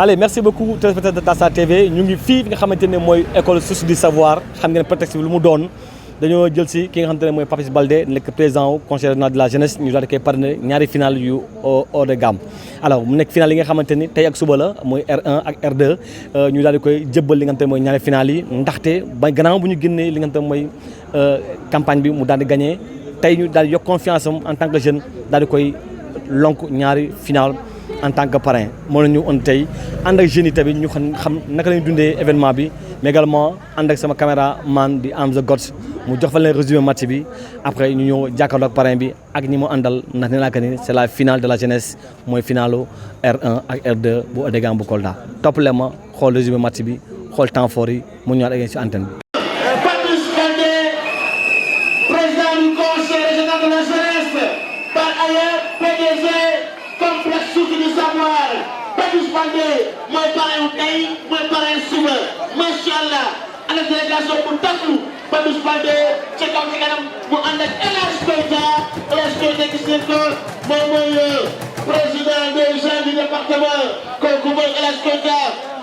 Allez, merci beaucoup téléspectateurs de Tassa TV ñu ngi fii nga xamante ne mooy école source du savoir xam ngeen prétexte bi lu mu doon dañoo jël si ki nga xamante ne mooy Papis Baldé nekk président wu conseil régional de la jeunesse ñu daal di koy parrainé ñaari final yu haut de gamme. alors mu nekk final yi nga xamante ni tey ak suba la mooy R1 ak R2 ñu daal di koy jëbbal li nga xamante ne mooy ñaari final yi ndaxte ba gannaaw bu ñu génnee li nga xamante ne mooy campagne bi mu daal di gagné tey ñu daal di yokk confiance am en tant que jeune daal di koy lonk ñaari final. En tant que parrain moo la ñu on tey ànd ak jeunes yi tamit ñu xam naka la ñu dundee événement bi mais également ànd ak sama caméra man di am the gods mu jox fa leen résumé match bi après ñu ñëw jàkkaarloo ak parrain bi ak ñi mu àndal ndax nee naa que ni c'est la finale de la jeunesse mooy finalu R1 ak R2 bu Odegam bu Kolda toppale ma xool résumé match bi xool temps fort yi mu ñëwaat ak yéen ci antenne bi. Papis Baldé, président du conseil régional de la jeunesse, par ailleurs PDG. complexe source du savoir Papis Baldé mooy parrain wu tey mooy parrain suba macha allah ana délégation bu takku Papis Baldé ca kaw ci kanam mu ànd ak El Hadj Keita gis ngeen ko moom mooy président des jeunes du département kooku mooy El Hadj Keita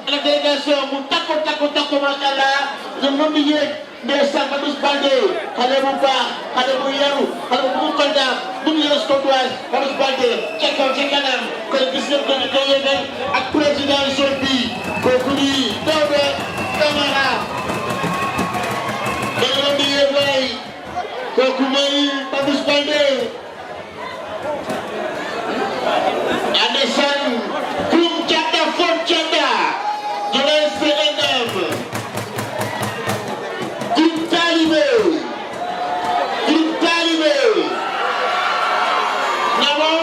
ana délégation bu takku macha allah ñu mën di yéeg ndeysaan Papis Baldé xale bu baax xale bu yaru xale bu bëgg Kolda bëgg Yoros Koldoise Papis Baldé ca kaw ca kanam kon gis ngeen ko ñu koy yéegal ak président jeune bi kooku di Daouda Camara dañu leen di yéeg waay kooku mooy Papis Baldé ndeysaan kum cata fon cata jëlee CNM Groupe Talibé Namo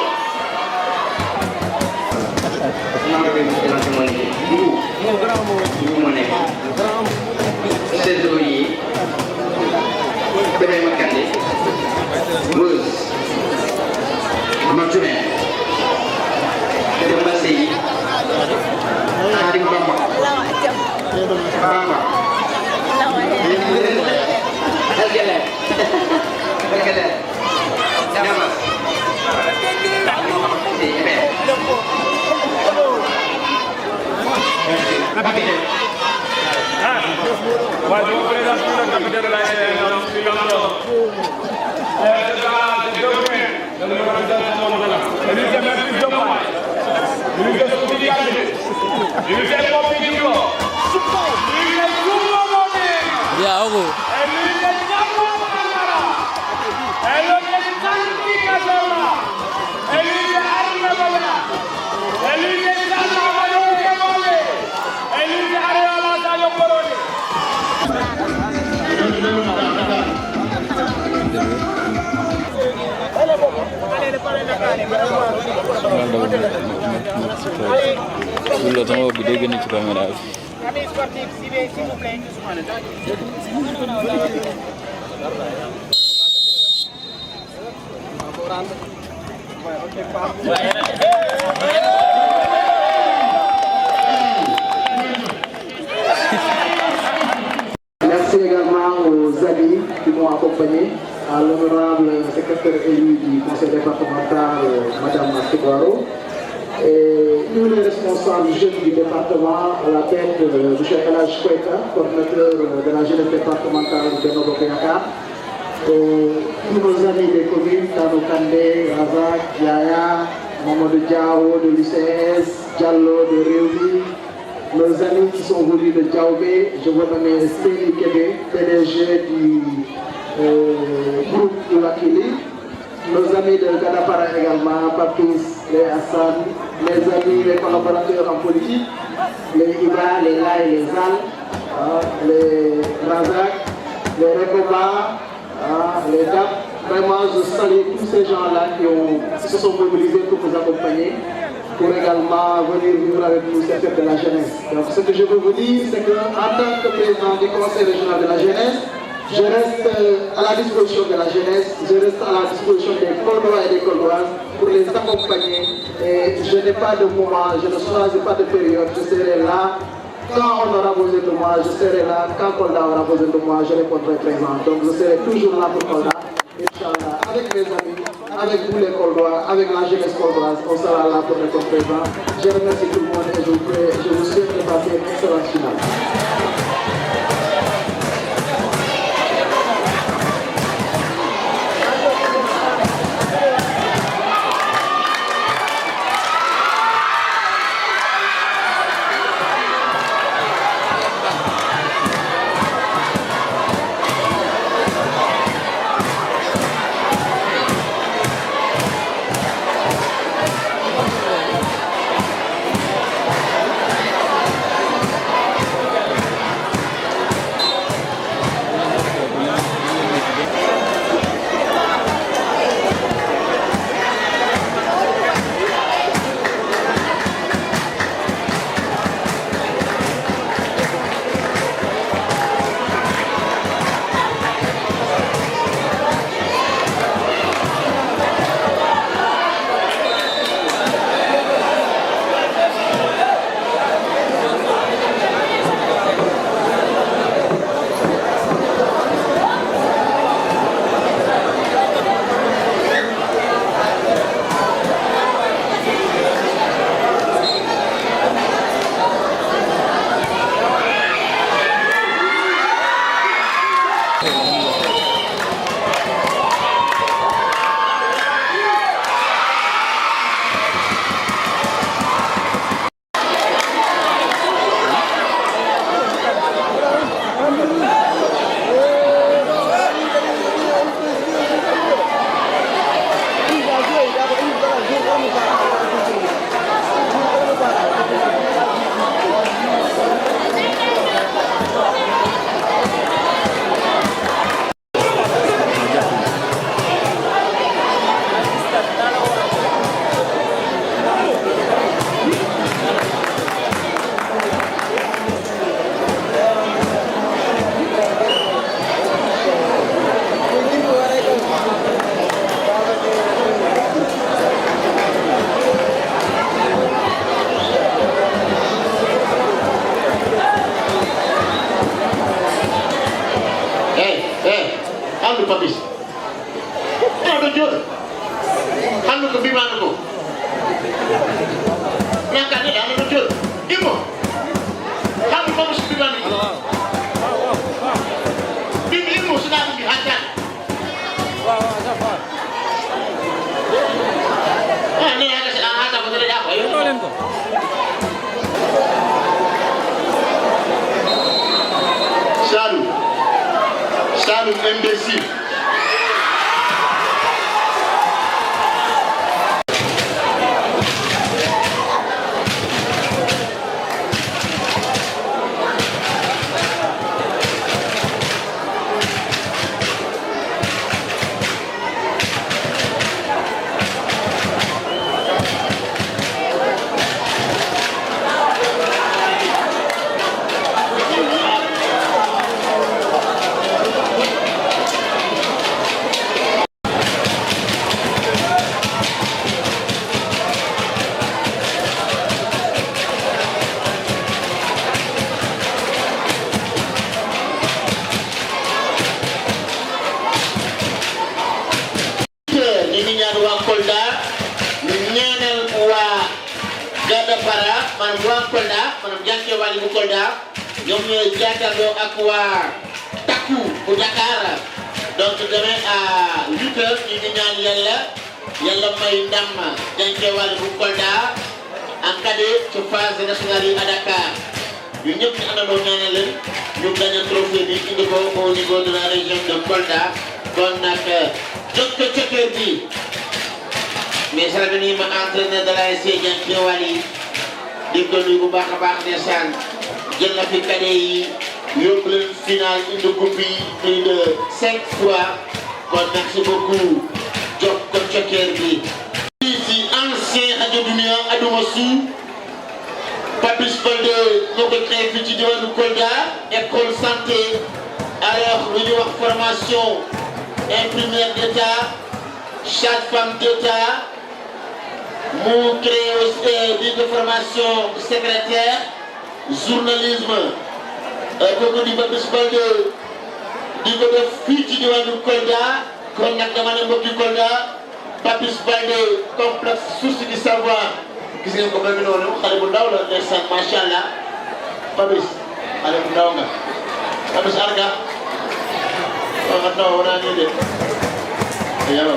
Amis sportifs, s'il vous plaît. Merci également aux amis qui m'ont accompagné, à l'honorable secrétaire élu du conseil départemental, Madame Seguaro, et tous les responsables jeunes du département, à la tête de M. El Hadj Keita, coordinateur de la jeunesse départementale de Benno Bokk Yakaar, tous nos amis des communes, Tano Kandé, Razak, Yaya, Mamadou Diao de l'UCS, Diallo de Réumi, nos amis qui sont venus de Diaobé, je veux nommer Stéli Kébé, PDG du groupe Iwakili, nos amis de Gadapara également, Papis, les Hassan, les amis, les collaborateurs en politique, les Iba, les Lai, les Al, les Razak, les Rekoba, les DAP. Vraiment, je salue tous ces gens-là qui se sont mobilisés pour nous accompagner, pour également venir vivre avec nous cette fête de la jeunesse. Donc, ce que je veux vous dire, c'est qu'en tant que président du conseil régional de la jeunesse, je reste à la disposition de la jeunesse, je reste à la disposition des Coldois et des Coldoises pour les accompagner. Et je n'ai pas de moment, je ne choisis pas de période, je serai là. Quand on aura besoin de moi, je serai là. Quand Kolda aura besoin de moi, je répondrai présent. Donc je serai toujours là pour Kolda. Inch'Allah. avec mes amis, avec vous les Coldois, avec la jeunesse coldoise, on sera là pour être présent. Je remercie tout le monde et je vous souhaite de passer une excellente finale. Salum imbécile. Donc demain à 8h, ñu ngi ñaan yàlla may ndam Diankéwal bu Kolda en cadet ci phase nationale yi à Dakar ñu ñëpp ñu àndandoo ñaanal leen ñu gagné trophée bi indi ko au niveau de la région de Kolda kon nag jokk cëkkër bi mais salmini ma entraîneur de l'ASC Diankéwal yi di ko nuyu bu baax a baax ndeysaan jël na fi cadet yi yóbbu leen final indi coupe bi plus de 5 fois kon merci beaucoup jox ko cokkeer bi. Ici ancien rajo Dunia Adoumassou Papis Baldé ñoo ko créé fii ci diwaanu Kolda école santé alors lu ñuy wax formation infirmière d'état sage-femme d'état mu créé aussi une formation secrétaire journalisme. kooku di Papis Baldé di ko def fii ci diwaanu Kolda kon nag dama ne mbokki Kolda Papis Baldé complexe source du savoir gis ngeen ko ba mi noonu xale bu ndaw la ndeysaan macha allah Papis xale bu ndaw nga Papis arga nga taw wona ni de yow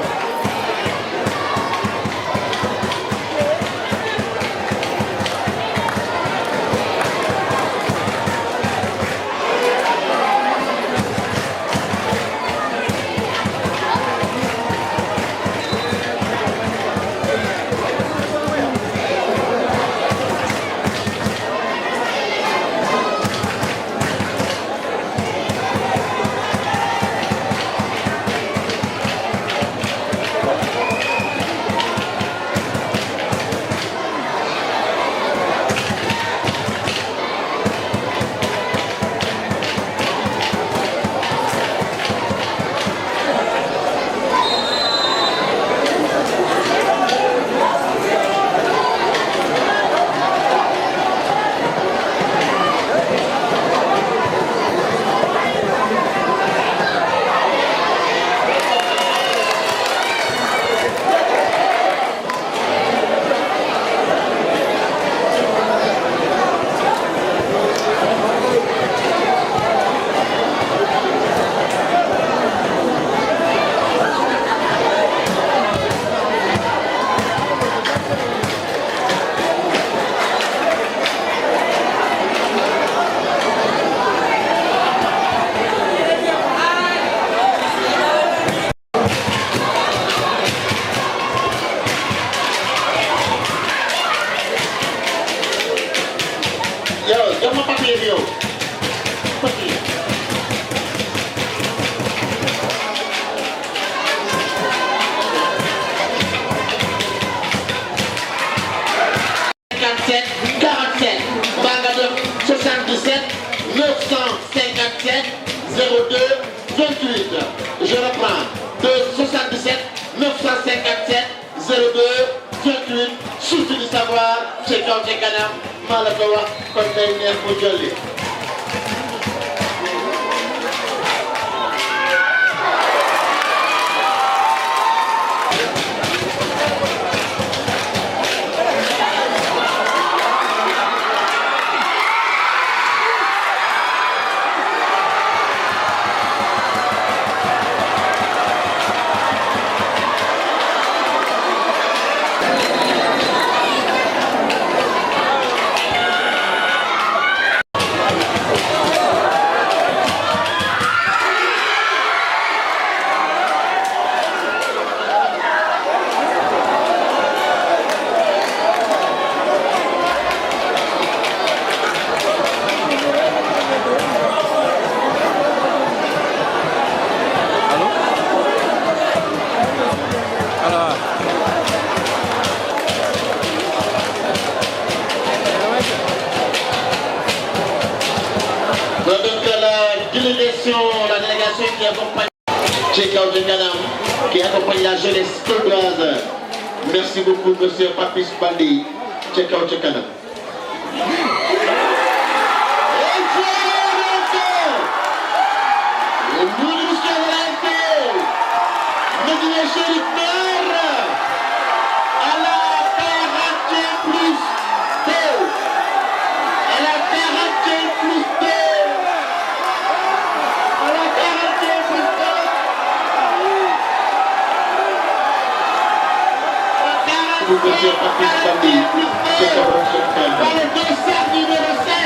Je reprends. 77 957 02 28 source du savoir ci kaw ci kanam maa la ko wax kon day neex mu jolli. La délégation qui accompagne Tchekao de Ganam, qui accompagne la jeunesse coldoise. Merci beaucoup, monsieur Papis Baldé. Tchekao de Ganam. Monsieur Papis Baldé, c'est dans le dossier numéro 5.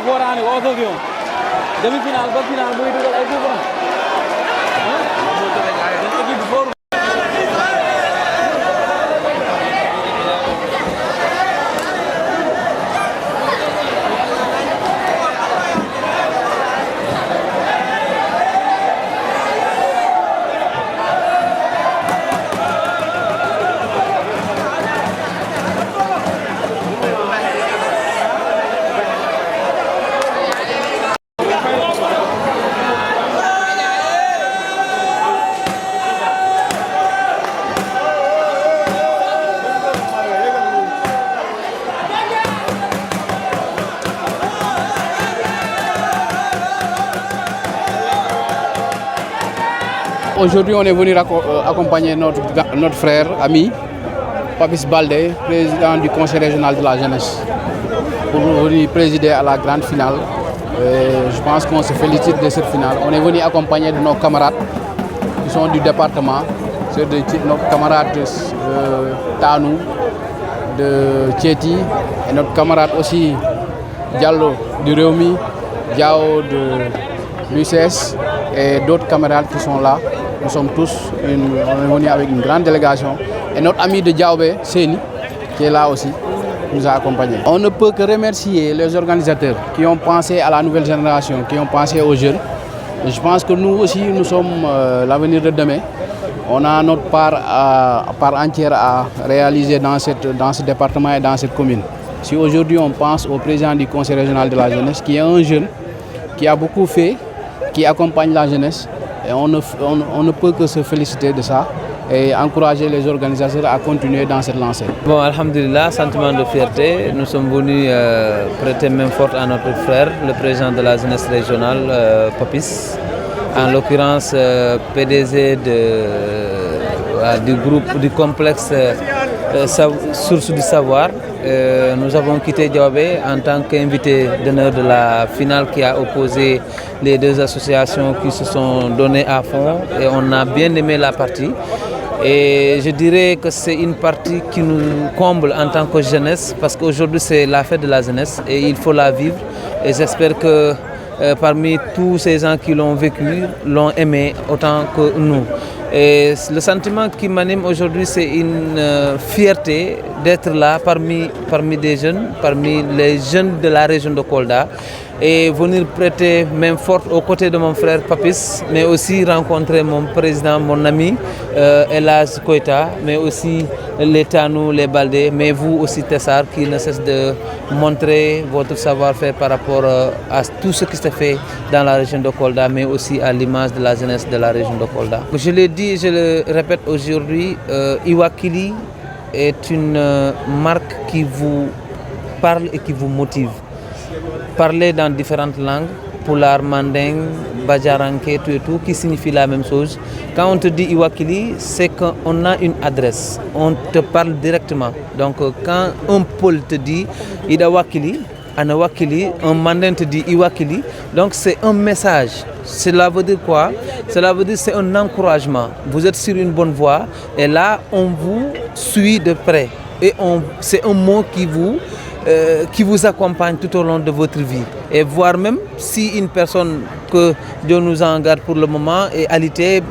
foraani ko Tokyo demi-finale ba finale muy dugal ay coup franc Aujourd'hui, on est venu accompagner notre frère, ami, Papis Baldé, président du conseil régional de la jeunesse, pour venir présider à la grande finale. Je pense qu'on se félicite de cette finale. On est venu accompagner de nos camarades qui sont du département, ceux de nos camarades Tanou, de Tchéti, et notre camarade aussi Diallo du Réumi, Diao de l'UCS et d'autres camarades qui sont là. Nous sommes tous, on est venus avec une grande délégation. Et notre ami de Diaobé, Séni, qui est là aussi, nous a accompagnés. On ne peut que remercier les organisateurs qui ont pensé à la nouvelle génération, qui ont pensé aux jeunes. Et je pense que nous aussi, nous sommes l'avenir de demain. On a notre part entière à réaliser dans ce département et dans cette commune. Si aujourd'hui on pense au président du conseil régional de la jeunesse, qui est un jeune, qui a beaucoup fait, qui accompagne la jeunesse, et on ne peut que se féliciter de ça et encourager les organisateurs à continuer dans cette lancée. Bon, alhamdulillah, sentiment de fierté. Nous sommes venus prêter main forte à notre frère, le président de la jeunesse régionale, Papis, en l'occurrence PDG du groupe du complexe Source du Savoir. Nous avons quitté Diaobé en tant qu'invité d'honneur de la finale qui a opposé les deux associations qui se sont données à fond et on a bien aimé la partie. Et je dirais que c'est une partie qui nous comble en tant que jeunesse parce qu'aujourd'hui c'est la fête de la jeunesse et il faut la vivre. Et j'espère que parmi tous ces gens qui l'ont vécu, l'ont aimé autant que nous. Et le sentiment qui m'anime aujourd'hui, c'est une fierté d'être là parmi des jeunes, parmi les jeunes de la région de Kolda et venir prêter main forte aux côtés de mon frère Papis, mais aussi rencontrer mon président, mon ami Elhadj Koita, mais aussi les Tanou, les Baldé, mais vous aussi Tessar qui ne cesse de montrer votre savoir-faire par rapport à tout ce qui s'est fait dans la région de Kolda, mais aussi à l'image de la jeunesse de la région de Kolda. Je l'ai dit et je le répète aujourd'hui, Iwakili est une marque qui vous parle et qui vous motive. Parler dans différentes langues, Pulaar, Manding, Badjaranké, tout et tout, qui signifie la même chose. Quand on te dit Iwakili, c'est qu'on a une adresse, on te parle directement. Donc quand un Peul te dit Idawakili, Anawakili, un Mandin te dit Iwakili, donc c'est un message. Cela veut dire quoi? Cela veut dire c'est un encouragement. Vous êtes sur une bonne voie et là on vous suit de près. Et c'est un mot qui vous accompagne tout au long de votre vie. Et voire même si une personne que Dieu nous en garde pour le moment est alitée,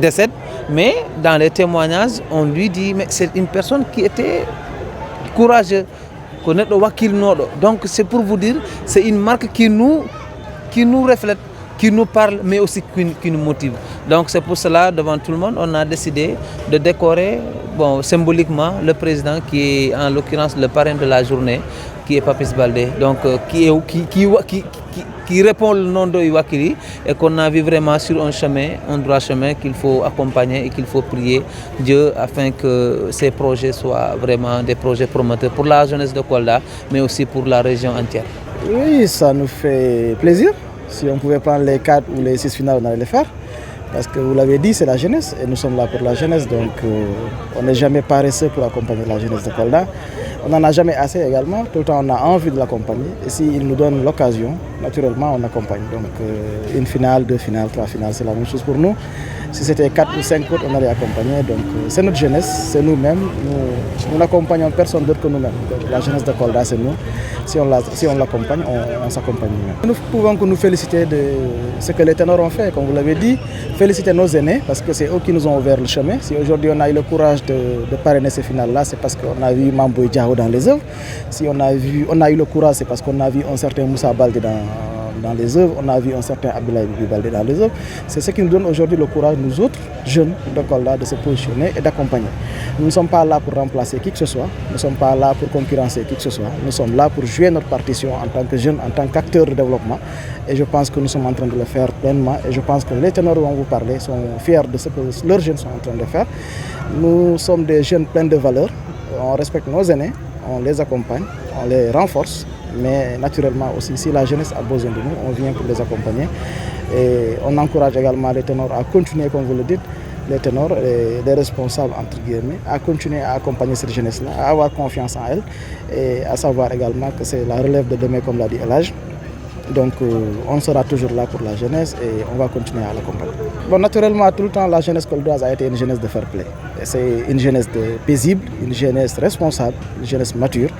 décède, mais dans les témoignages, on lui dit mais c'est une personne qui était courageuse. Donc c'est pour vous dire, c'est une marque qui nous reflète, qui nous parle, mais aussi qui nous motive. Donc c'est pour cela, devant tout le monde, on a décidé de décorer symboliquement le président qui est en l'occurrence le parrain de la journée, qui est Papis Baldé, donc qui répond le nom de Iwakili et qu'on a vu vraiment sur un droit chemin qu'il faut accompagner et qu'il faut prier Dieu afin que ces projets soient vraiment des projets promoteurs pour la jeunesse de Kolda, mais aussi pour la région entière. Oui, ça nous fait plaisir. Si on pouvait prendre les 4 ou les 6 finales, on allait les faire. Parce que vous l'avez dit, c'est la jeunesse et nous sommes là pour la jeunesse. Donc on n'est jamais paresseux pour accompagner la jeunesse de Kolda. On n'en a jamais assez également. Tout le temps, on a envie de l'accompagner. Et s'il nous donne l'occasion, naturellement, on accompagne. Donc une finale, 2 finales, 3 finales, c'est la même chose pour nous. Si c'était 4 ou 5 autres, on allait accompagner. Donc c'est notre jeunesse, c'est nous-mêmes. Nous n'accompagnons personne d'autre que nous-mêmes. La jeunesse de Kolda, c'est nous. Si on l'accompagne, on s'accompagne nous-mêmes. Nous pouvons que nous féliciter de ce que les ténors ont fait, comme vous l'avez dit. Féliciter nos aînés, parce que c'est eux qui nous ont ouvert le chemin. Si aujourd'hui on a eu le courage de parrainer ces finales-là, c'est parce qu'on a vu Mamboy Diao dans les œuvres. Si on a eu le courage, c'est parce qu'on a vu un certain Moussa Baldé dans les œuvres, on a vu un certain Abdoulaye Baldé dans les œuvres. C'est ce qui nous donne aujourd'hui le courage, nous autres jeunes de Kolda, de se positionner et d'accompagner. Nous ne sommes pas là pour remplacer qui que ce soit, nous ne sommes pas là pour concurrencer qui que ce soit, nous sommes là pour jouer notre partition en tant que jeunes, en tant qu'acteurs de développement. Et je pense que nous sommes en train de le faire pleinement. Et je pense que les ténors dont vous parlez sont fiers de ce que leurs jeunes sont en train de faire. Nous sommes des jeunes pleins de valeurs, on respecte nos aînés, on les accompagne, on les renforce. Mais naturellement aussi, si la jeunesse a besoin de nous, on vient pour les accompagner. Et on encourage également les ténors à continuer, comme vous le dites, les ténors, les responsables, entre guillemets, à continuer à accompagner cette jeunesse-là, à avoir confiance en elle et à savoir également que c'est la relève de demain, comme l'a dit Elhadj. Donc on sera toujours là pour la jeunesse et on va continuer à l'accompagner. Bon, naturellement, tout le temps, la jeunesse coldoise a été une jeunesse de fair play. C'est une jeunesse paisible, une jeunesse responsable, une jeunesse mature.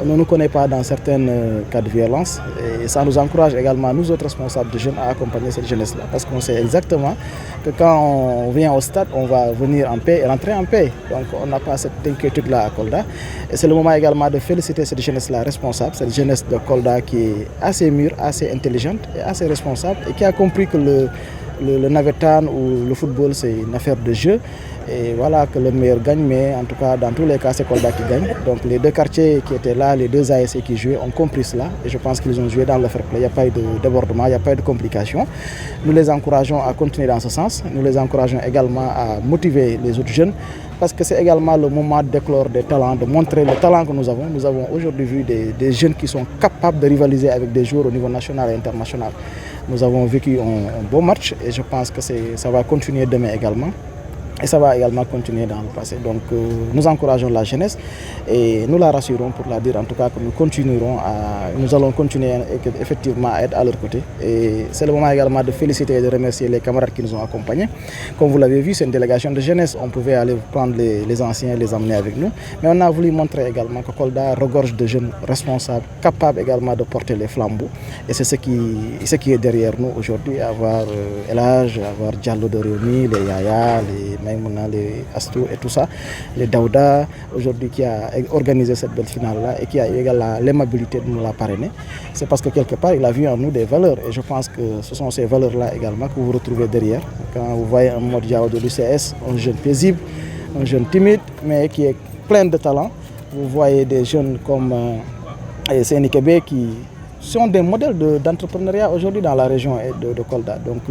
On ne nous connaît pas dans certains cas de violence et ça nous encourage également, nous autres responsables de jeunes, à accompagner cette jeunesse-là. Parce qu'on sait exactement que quand on vient au stade, on va venir en paix et rentrer en paix. Donc on n'a pas cette inquiétude-là à Kolda. Et c'est le moment également de féliciter cette jeunesse-là responsable, cette jeunesse de Kolda qui est assez mûre, assez intelligente et assez responsable et qui a compris que le navétane ou le football, c'est une affaire de jeu. Et voilà, que le meilleur gagne, mais en tout cas, dans tous les cas, c'est Kolda qui gagne. Donc les deux quartiers qui étaient là, les deux ASC qui jouaient, ont compris cela. Et je pense qu'ils ont joué dans le fair play. Il n'y a pas eu de débordement, il n'y a pas eu de complications. Nous les encourageons à continuer dans ce sens. Nous les encourageons également à motiver les autres jeunes. Parce que c'est également le moment d'éclore des talents, de montrer le talent que nous avons. Nous avons aujourd'hui vu des jeunes qui sont capables de rivaliser avec des joueurs au niveau national et international. Nous avons vécu un beau match et je pense que ça va continuer demain également. Et ça va également continuer dans le passé. Donc nous encourageons la jeunesse et nous la rassurons pour la dire en tout cas que nous allons continuer effectivement à être à leur côté. Et c'est le moment également de féliciter et de remercier les camarades qui nous ont accompagnés. Comme vous l'avez vu, c'est une délégation de jeunesse. On pouvait aller prendre les anciens et les emmener avec nous. Mais on a voulu montrer également que Kolda regorge de jeunes responsables, capables également de porter les flambeaux. Et c'est ce qui est derrière nous aujourd'hui, avoir Elhadj, avoir Diallo de Réumi, les Yaya, les Astou et tout ça, les Daouda, aujourd'hui qui a organisé cette belle finale-là et qui a eu l'aimabilité de nous la parrainer. C'est parce que quelque part, il a vu en nous des valeurs et je pense que ce sont ces valeurs-là également que vous retrouvez derrière. Quand vous voyez un Mode Diao de l'UCS, un jeune paisible, un jeune timide, mais qui est plein de talent. Vous voyez des jeunes comme Seni Kébé qui sont des modèles d'entrepreneuriat aujourd'hui dans la région de Kolda. Donc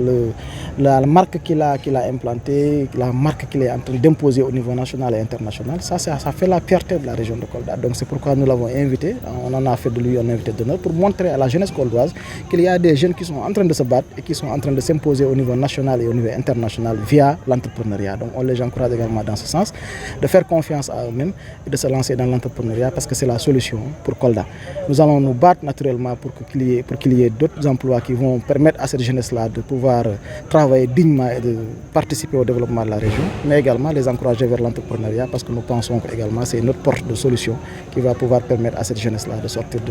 la marque qu'il a implantée, la marque qu'il est en train d'imposer au niveau national et international, ça fait la fierté de la région de Kolda. Donc c'est pourquoi nous l'avons invité, on en a fait de lui un invité d'honneur pour montrer à la jeunesse koldoise qu'il y a des jeunes qui sont en train de se battre et qui sont en train de s'imposer au niveau national et au niveau international via l'entrepreneuriat. Donc on les encourage également dans ce sens, de faire confiance à eux-mêmes et de se lancer dans l'entrepreneuriat parce que c'est la solution pour Kolda. Nous allons nous battre naturellement pour qu'il y ait d'autres emplois qui vont permettre à cette jeunesse-là de pouvoir travailler dignement et de participer au développement de la région, mais également les encourager vers l'entrepreneuriat parce que nous pensons que également c'est notre porte de solution qui va pouvoir permettre à cette jeunesse-là de sortir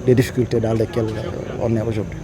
des difficultés dans lesquelles on est aujourd'hui.